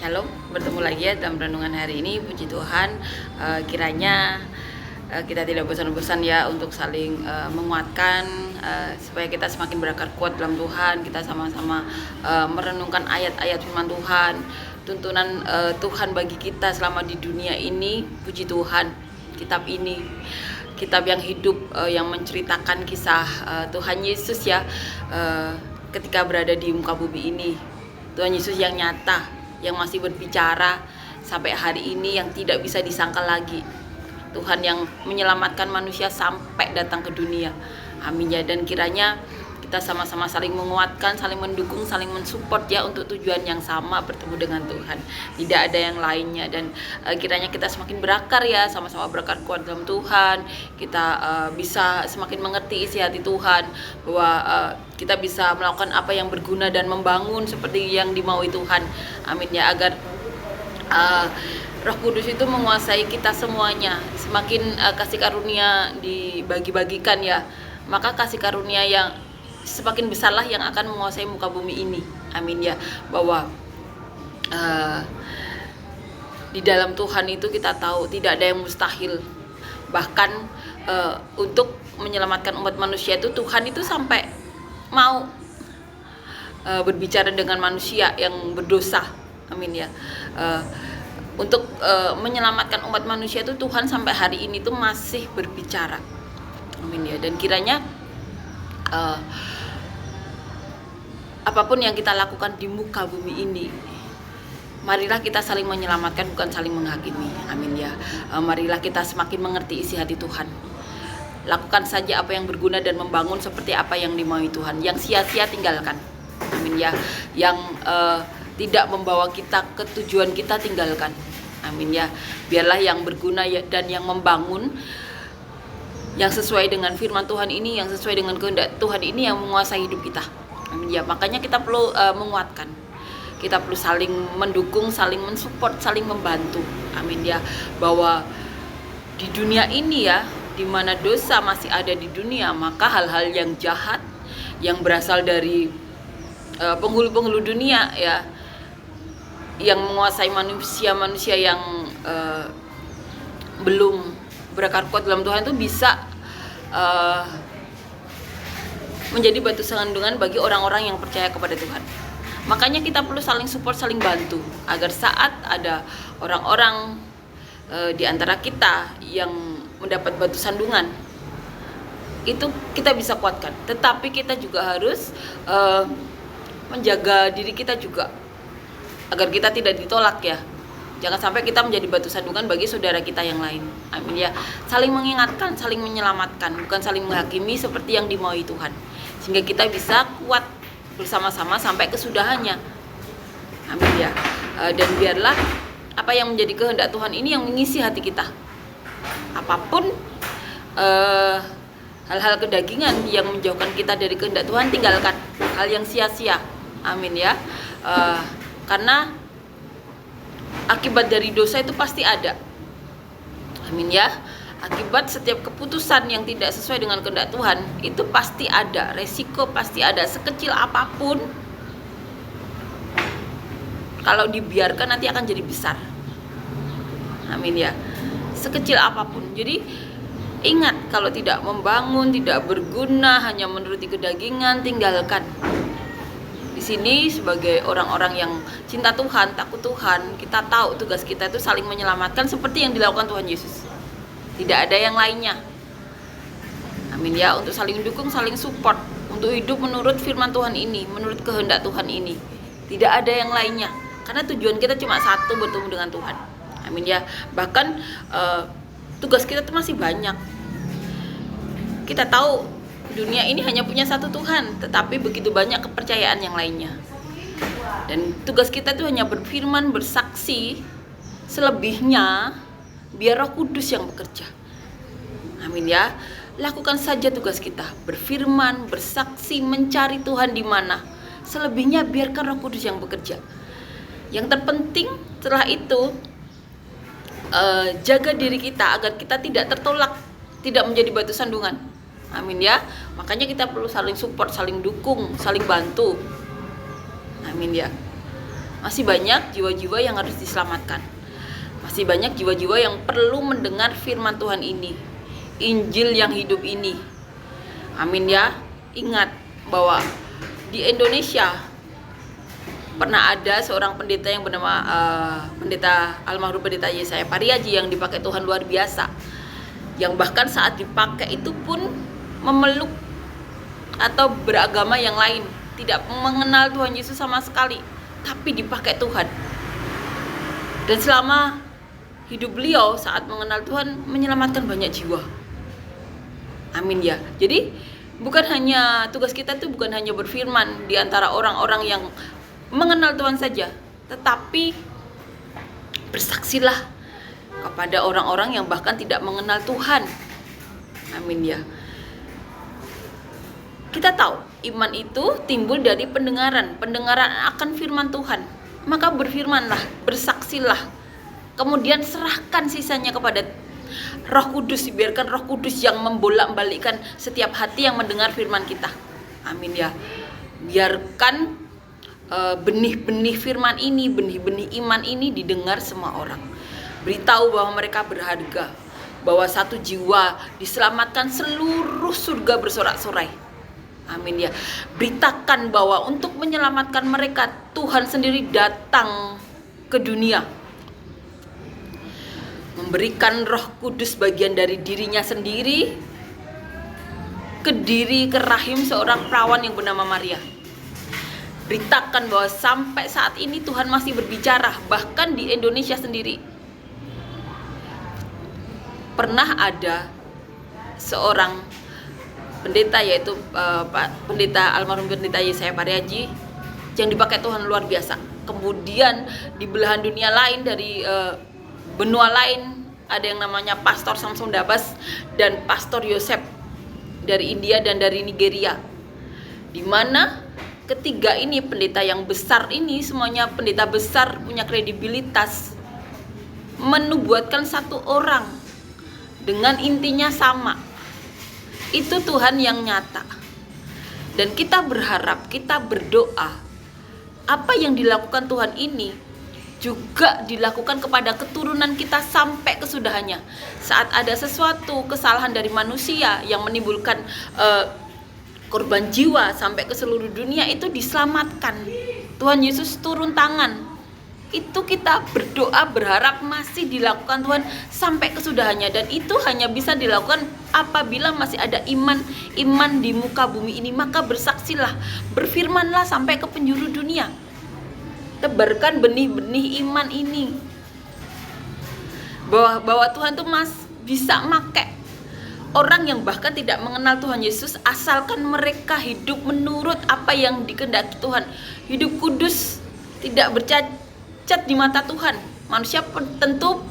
Shalom, bertemu lagi ya dalam renungan hari ini. Puji Tuhan, kiranya kita tidak bosan-bosan ya untuk saling menguatkan, supaya kita semakin berakar kuat dalam Tuhan. Kita sama-sama merenungkan ayat-ayat firman Tuhan, tuntunan Tuhan bagi kita selama di dunia ini. Puji Tuhan, kitab ini kitab yang hidup, yang menceritakan kisah Tuhan Yesus ya, ketika berada di muka bumi ini. Tuhan Yesus yang nyata, yang masih berbicara sampai hari ini, yang tidak bisa disangkal lagi. Tuhan yang menyelamatkan manusia sampai datang ke dunia. Amin ya. Dan kiranya kita sama-sama saling menguatkan, saling mendukung, saling mensupport ya, untuk tujuan yang sama, bertemu dengan Tuhan. Tidak ada yang lainnya. Dan kiranya kita semakin berakar ya, sama-sama berakar kuat dalam Tuhan. Kita bisa semakin mengerti isi hati Tuhan, bahwa kita bisa melakukan apa yang berguna dan membangun seperti yang dimaui Tuhan. Amin ya. Agar Roh Kudus itu menguasai kita semuanya. Semakin kasih karunia dibagi-bagikan ya, maka kasih karunia yang semakin besarlah yang akan menguasai muka bumi ini. Amin ya. Bahwa di dalam Tuhan itu kita tahu tidak ada yang mustahil. Bahkan untuk menyelamatkan umat manusia itu, Tuhan itu sampai mau berbicara dengan manusia yang berdosa. Amin ya. Untuk menyelamatkan umat manusia itu, Tuhan sampai hari ini tuh masih berbicara. Amin ya. Dan kiranya apapun yang kita lakukan di muka bumi ini, marilah kita saling menyelamatkan, bukan saling menghakimi. Amin ya. Marilah kita semakin mengerti isi hati Tuhan. Lakukan saja apa yang berguna dan membangun seperti apa yang dimaui Tuhan. Yang sia-sia tinggalkan. Amin ya. Yang tidak membawa kita ke tujuan kita, tinggalkan. Amin ya. Biarlah yang berguna dan yang membangun, yang sesuai dengan firman Tuhan ini, yang sesuai dengan kehendak Tuhan ini, yang menguasai hidup kita. Amin ya. Makanya kita perlu menguatkan. Kita perlu saling mendukung, saling mensupport, saling membantu. Amin ya. Bahwa di dunia ini ya, di mana dosa masih ada di dunia, maka hal-hal yang jahat yang berasal dari penghulu-penghulu dunia ya, yang menguasai manusia yang belum berakar kuat dalam Tuhan itu, bisa menjadi batu sandungan bagi orang-orang yang percaya kepada Tuhan. Makanya kita perlu saling support, saling bantu, agar saat ada orang-orang di antara kita yang mendapat batu sandungan, itu kita bisa kuatkan. Tetapi kita juga harus menjaga diri kita juga, agar kita tidak ditolak ya. Jangan sampai kita menjadi batu sandungan bagi saudara kita yang lain. Amin ya. Saling mengingatkan, saling menyelamatkan, bukan saling menghakimi seperti yang dimaui Tuhan. Sehingga kita bisa kuat bersama-sama sampai kesudahannya. Amin ya. Dan biarlah apa yang menjadi kehendak Tuhan ini yang mengisi hati kita. Apapun hal-hal kedagingan yang menjauhkan kita dari kehendak Tuhan, tinggalkan. Hal yang sia-sia. Amin ya. Karena akibat dari dosa itu pasti ada. Amin ya. Akibat setiap keputusan yang tidak sesuai dengan kehendak Tuhan itu pasti ada. Resiko pasti ada, sekecil apapun. Kalau dibiarkan nanti akan jadi besar. Amin ya. Sekecil apapun. Jadi ingat, kalau tidak membangun, tidak berguna, hanya menuruti kedagingan, tinggalkan. Di sini sebagai orang-orang yang cinta Tuhan, takut Tuhan, kita tahu tugas kita itu saling menyelamatkan seperti yang dilakukan Tuhan Yesus. Tidak ada yang lainnya. Amin ya. Untuk saling dukung, saling support, untuk hidup menurut firman Tuhan ini, menurut kehendak Tuhan ini. Tidak ada yang lainnya. Karena tujuan kita cuma satu, bertemu dengan Tuhan. Amin ya. Bahkan tugas kita itu masih banyak. Kita tahu dunia ini hanya punya satu Tuhan, tetapi begitu banyak kepercayaan yang lainnya. Dan tugas kita itu hanya berfirman, bersaksi. Selebihnya biar Roh Kudus yang bekerja. Amin ya. Lakukan saja tugas kita, berfirman, bersaksi, mencari Tuhan di mana. Selebihnya biarkan Roh Kudus yang bekerja. Yang terpenting setelah itu, jaga diri kita agar kita tidak tertolak, tidak menjadi batu sandungan. Amin ya. Makanya kita perlu saling support, saling dukung, saling bantu. Amin ya. Masih banyak jiwa-jiwa yang harus diselamatkan. Masih banyak jiwa-jiwa yang perlu mendengar firman Tuhan ini, Injil yang hidup ini. Amin ya. Ingat bahwa di Indonesia pernah ada seorang pendeta yang bernama pendeta almarhum pendeta Yesaya Pariaji yang dipakai Tuhan luar biasa, yang bahkan saat dipakai itu pun memeluk atau beragama yang lain, tidak mengenal Tuhan Yesus sama sekali, tapi dipakai Tuhan. Dan selama hidup beliau saat mengenal Tuhan menyelamatkan banyak jiwa. Amin ya. Jadi bukan hanya tugas kita itu bukan hanya berfirman di antara orang-orang yang mengenal Tuhan saja, tetapi bersaksilah kepada orang-orang yang bahkan tidak mengenal Tuhan. Amin ya. Kita tahu iman itu timbul dari pendengaran akan firman Tuhan. Maka berfirmanlah, bersaksilah. Kemudian serahkan sisanya kepada Roh Kudus, biarkan Roh Kudus yang membolak-balikkan setiap hati yang mendengar firman kita. Amin ya. Biarkan benih-benih firman ini, benih-benih iman ini didengar semua orang. Beritahu bahwa mereka berharga, bahwa satu jiwa diselamatkan, seluruh surga bersorak-sorai. Amin ya. Beritakan bahwa untuk menyelamatkan mereka, Tuhan sendiri datang ke dunia, memberikan Roh Kudus bagian dari dirinya sendiri ke rahim seorang perawan yang bernama Maria. Beritakan bahwa sampai saat ini Tuhan masih berbicara, bahkan di Indonesia sendiri. Pernah ada seorang pendeta, yaitu pendeta almarhum pendeta Yesaya Pariaji, yang dipakai Tuhan luar biasa. Kemudian di belahan dunia lain, dari benua lain, ada yang namanya Pastor Samson Dabas dan Pastor Yosef dari India dan dari Nigeria, di mana ketiga ini pendeta yang besar ini, semuanya pendeta besar, punya kredibilitas, menubuatkan satu orang dengan intinya sama. Itu Tuhan yang nyata. Dan kita berharap, kita berdoa, apa yang dilakukan Tuhan ini juga dilakukan kepada keturunan kita sampai kesudahannya. Saat ada sesuatu kesalahan dari manusia yang menimbulkan korban jiwa sampai ke seluruh dunia, itu diselamatkan. Tuhan Yesus turun tangan. Itu kita berdoa berharap masih dilakukan Tuhan sampai kesudahannya. Dan itu hanya bisa dilakukan apabila masih ada iman di muka bumi ini. Maka bersaksilah, berfirmanlah sampai ke penjuru dunia. Tebarkan benih-benih iman ini, bahwa Tuhan tuh bisa make orang yang bahkan tidak mengenal Tuhan Yesus, asalkan mereka hidup menurut apa yang dikehendaki Tuhan. Hidup kudus, tidak bercacat di mata Tuhan. Manusia tentu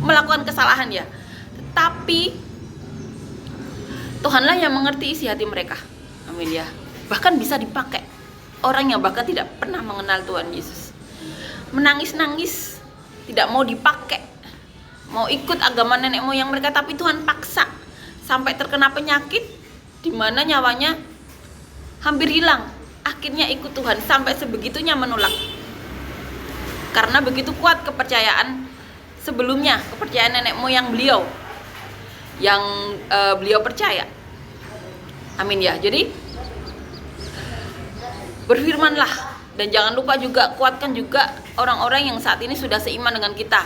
melakukan kesalahan ya, tetapi Tuhanlah yang mengerti isi hati mereka. Amin ya. Bahkan bisa dipakai orang yang bahkan tidak pernah mengenal Tuhan Yesus, menangis-nangis, tidak mau dipakai, mau ikut agama nenek moyang mereka, tapi Tuhan paksa sampai terkena penyakit di mana nyawanya hampir hilang. Akhirnya ikut Tuhan, sampai sebegitunya menolak, karena begitu kuat kepercayaan sebelumnya, kepercayaan nenek moyang beliau yang beliau percaya. Amin ya. Jadi berfirmanlah, dan jangan lupa juga kuatkan juga orang-orang yang saat ini sudah seiman dengan kita,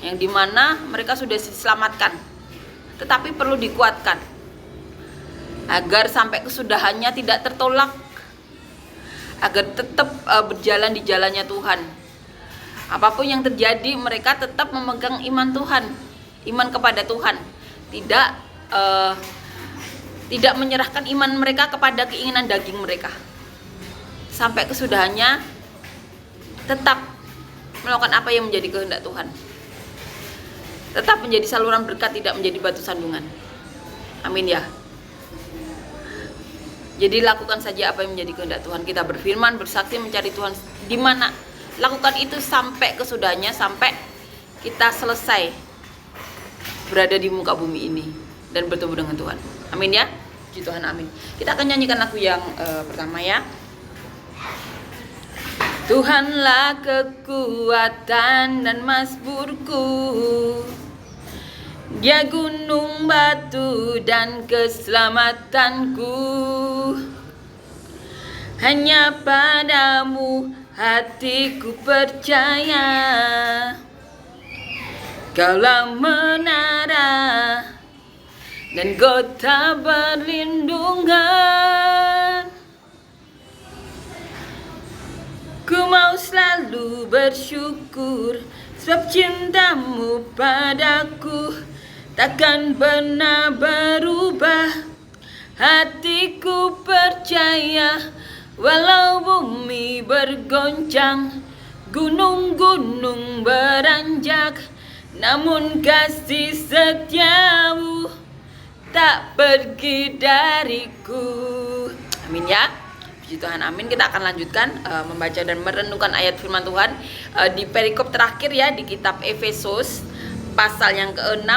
yang dimana mereka sudah diselamatkan, tetapi perlu dikuatkan agar sampai kesudahannya tidak tertolak, agar tetap berjalan di jalannya Tuhan. Apapun yang terjadi, mereka tetap memegang iman Tuhan, iman kepada Tuhan, tidak menyerahkan iman mereka kepada keinginan daging mereka. Sampai kesudahannya tetap melakukan apa yang menjadi kehendak Tuhan, tetap menjadi saluran berkat, tidak menjadi batu sandungan. Amin ya. Jadi lakukan saja apa yang menjadi kehendak Tuhan. Kita berfirman, bersaksi, mencari Tuhan di mana, lakukan itu sampai kesudahannya, sampai kita selesai berada di muka bumi ini dan bertemu dengan Tuhan. Amin ya. Puji Tuhan, amin. Kita akan nyanyikan lagu yang pertama ya. Tuhanlah kekuatan dan mazmurku, Dia gunung batu dan keselamatanku. Hanya padamu hatiku percaya, Kaulah menara dan kota perlindungan. Ku mau selalu bersyukur, sebab cintamu padaku takkan pernah berubah. Hatiku percaya, walau bumi bergoncang, gunung-gunung beranjak, namun kasih setiamu tak pergi dariku. Amin ya. Puji Tuhan, amin. Kita akan lanjutkan membaca dan merenungkan ayat firman Tuhan di perikop terakhir ya, di kitab Efesus pasal yang ke-6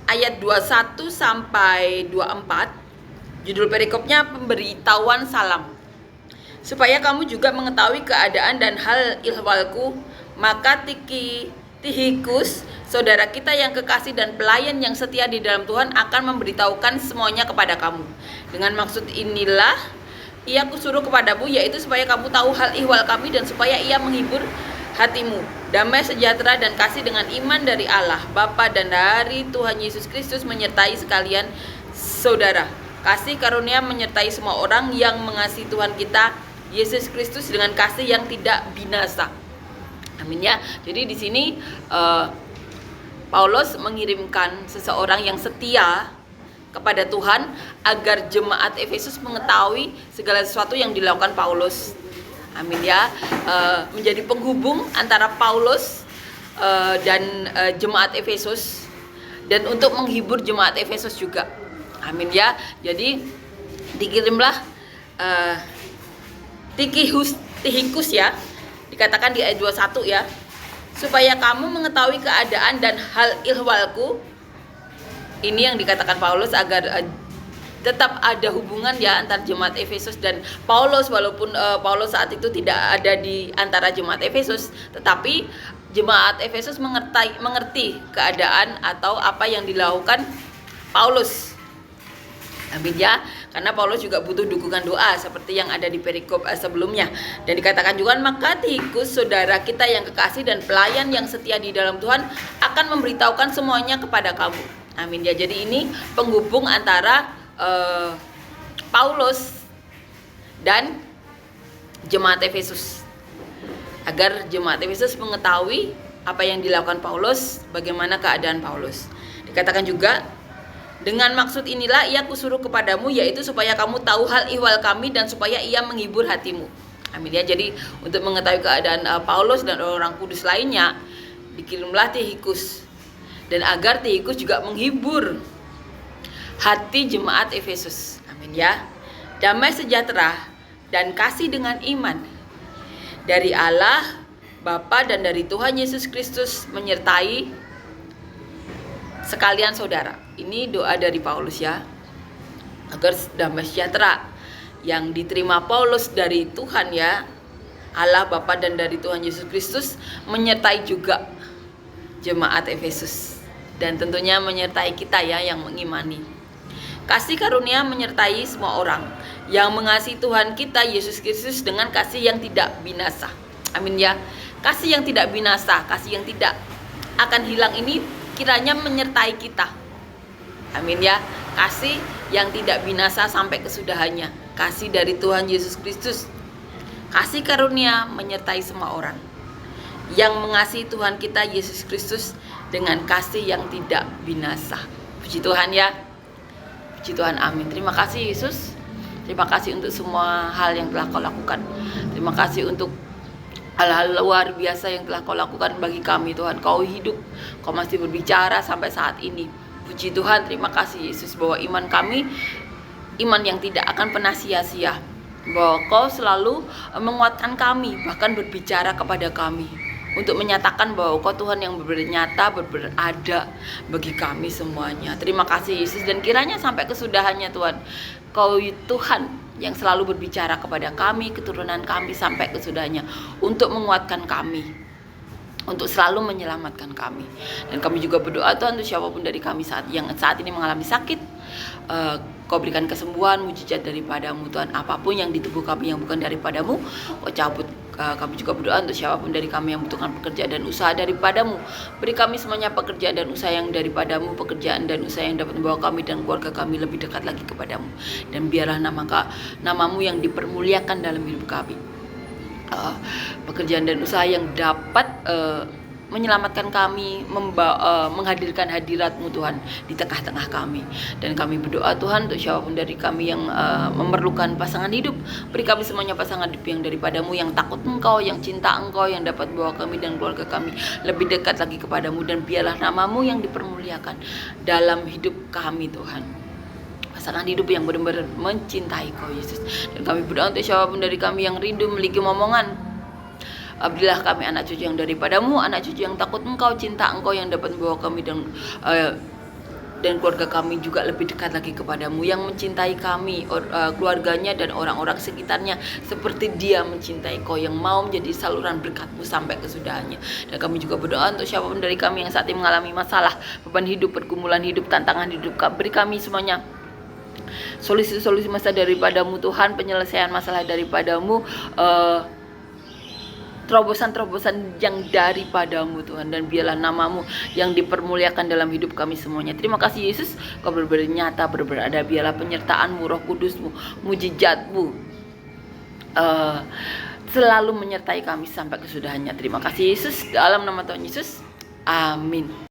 ayat 21 sampai 24. Judul perikopnya pemberitahuan salam. Supaya kamu juga mengetahui keadaan dan hal ihwalku, maka Tihikus, saudara kita yang kekasih dan pelayan yang setia di dalam Tuhan, akan memberitahukan semuanya kepada kamu. Dengan maksud inilah ia kusuruh kepadamu, yaitu supaya kamu tahu hal ihwal kami dan supaya ia menghibur hatimu. Damai sejahtera dan kasih dengan iman dari Allah Bapa dan dari Tuhan Yesus Kristus menyertai sekalian saudara. Kasih karunia menyertai semua orang yang mengasihi Tuhan kita Yesus Kristus dengan kasih yang tidak binasa. Amin ya. Jadi di sini Paulus mengirimkan seseorang yang setia kepada Tuhan agar jemaat Efesus mengetahui segala sesuatu yang dilakukan Paulus. Amin ya. Menjadi penghubung antara Paulus dan jemaat Efesus, dan untuk menghibur jemaat Efesus juga. Amin ya. Jadi dikirimlah Tihikus ya, dikatakan di ayat 21 ya, supaya kamu mengetahui keadaan dan hal ihwalku. Ini yang dikatakan Paulus agar tetap ada hubungan ya antara jemaat Efesus dan Paulus, walaupun Paulus saat itu tidak ada di antara jemaat Efesus, tetapi jemaat Efesus mengerti keadaan atau apa yang dilakukan Paulus. Amin ya, karena Paulus juga butuh dukungan doa seperti yang ada di perikop sebelumnya. Dan dikatakan juga, maka Tihikus saudara kita yang kekasih dan pelayan yang setia di dalam Tuhan akan memberitahukan semuanya kepada kamu. Amin ya. Jadi ini penghubung antara Paulus dan jemaat Efesus, agar jemaat Efesus mengetahui apa yang dilakukan Paulus, bagaimana keadaan Paulus. Dikatakan juga, dengan maksud inilah ia kusuruh kepadamu, yaitu supaya kamu tahu hal ihwal kami dan supaya ia menghibur hatimu. Amin ya. Jadi untuk mengetahui keadaan Paulus dan orang kudus lainnya, dikirimlah Tihikus, dan agar Tihikus juga menghibur hati jemaat Efesus. Amin ya. Damai sejahtera dan kasih dengan iman dari Allah Bapa dan dari Tuhan Yesus Kristus menyertai sekalian saudara. Ini doa dari Paulus ya, agar damai sejahtera yang diterima Paulus dari Tuhan ya, Allah Bapa dan dari Tuhan Yesus Kristus menyertai juga jemaat Efesus, dan tentunya menyertai kita ya yang mengimani. Kasih karunia menyertai semua orang yang mengasihi Tuhan kita Yesus Kristus dengan kasih yang tidak binasa. Amin ya. Kasih yang tidak binasa, kasih yang tidak akan hilang ini kiranya menyertai kita. Amin ya. Kasih yang tidak binasa sampai kesudahannya. Kasih dari Tuhan Yesus Kristus. Kasih karunia menyertai semua orang yang mengasihi Tuhan kita Yesus Kristus dengan kasih yang tidak binasa. Puji Tuhan ya. Puji Tuhan, amin. Terima kasih Yesus. Terima kasih untuk semua hal yang telah kau lakukan. Terima kasih untuk hal-hal luar biasa yang telah kau lakukan bagi kami Tuhan. Kau hidup, kau masih berbicara sampai saat ini. Puji Tuhan, terima kasih Yesus, bahwa iman kami, iman yang tidak akan pernah sia-sia, bahwa kau selalu menguatkan kami, bahkan berbicara kepada kami untuk menyatakan bahwa kau Tuhan yang bernyata, berada bagi kami semuanya. Terima kasih Yesus, dan kiranya sampai kesudahannya Tuhan, kau Tuhan yang selalu berbicara kepada kami, keturunan kami sampai kesudahnya, untuk menguatkan kami, untuk selalu menyelamatkan kami. Dan kami juga berdoa Tuhan untuk siapapun dari kami yang saat ini mengalami sakit, Kau berikan kesembuhan, mujizat daripadamu Tuhan. Apapun yang di tubuh kami yang bukan daripadamu, Kau cabut. Kami juga berdoa untuk siapapun dari kami yang membutuhkan pekerjaan dan usaha daripadamu. Beri kami semuanya pekerjaan dan usaha yang daripadamu, pekerjaan dan usaha yang dapat membawa kami dan keluarga kami lebih dekat lagi kepadamu. Dan biarlah namamu yang dipermuliakan dalam hidup kami. Pekerjaan dan usaha yang dapat menyelamatkan kami, menghadirkan hadirat-Mu Tuhan di tengah-tengah kami. Dan kami berdoa Tuhan untuk siapapun dari kami yang memerlukan pasangan hidup, beri kami semuanya pasangan hidup yang daripadamu, yang takut Engkau, yang cinta Engkau, yang dapat membawa kami dan keluarga kami lebih dekat lagi kepadamu. Dan biarlah namamu yang dipermuliakan dalam hidup kami Tuhan. Pasangan hidup yang benar-benar mencintai Kau Yesus. Dan kami berdoa untuk siapapun dari kami yang rindu memiliki momongan, berilah kami anak cucu yang daripadamu, anak cucu yang takut Engkau, cinta Engkau, yang dapat membawa kami dan keluarga kami juga lebih dekat lagi kepadamu, yang mencintai kami, keluarganya dan orang-orang sekitarnya seperti dia mencintai Kau, yang mau menjadi saluran berkat-Mu sampai kesudahannya. Dan kami juga berdoa untuk siapapun dari kami yang saat ini mengalami masalah, beban hidup, pergumulan hidup, tantangan hidup, beri kami semuanya solusi-solusi masa daripadamu Tuhan, penyelesaian masalah daripadamu, terobosan-terobosan yang daripadamu Tuhan. Dan biarlah namamu yang dipermuliakan dalam hidup kami semuanya. Terima kasih Yesus, Kau benar-benar nyata, benar-benar ada. Biarlah penyertaan-Mu, Roh Kudus-Mu, mujizat-Mu selalu menyertai kami sampai kesudahannya. Terima kasih Yesus, dalam nama Tuhan Yesus, amin.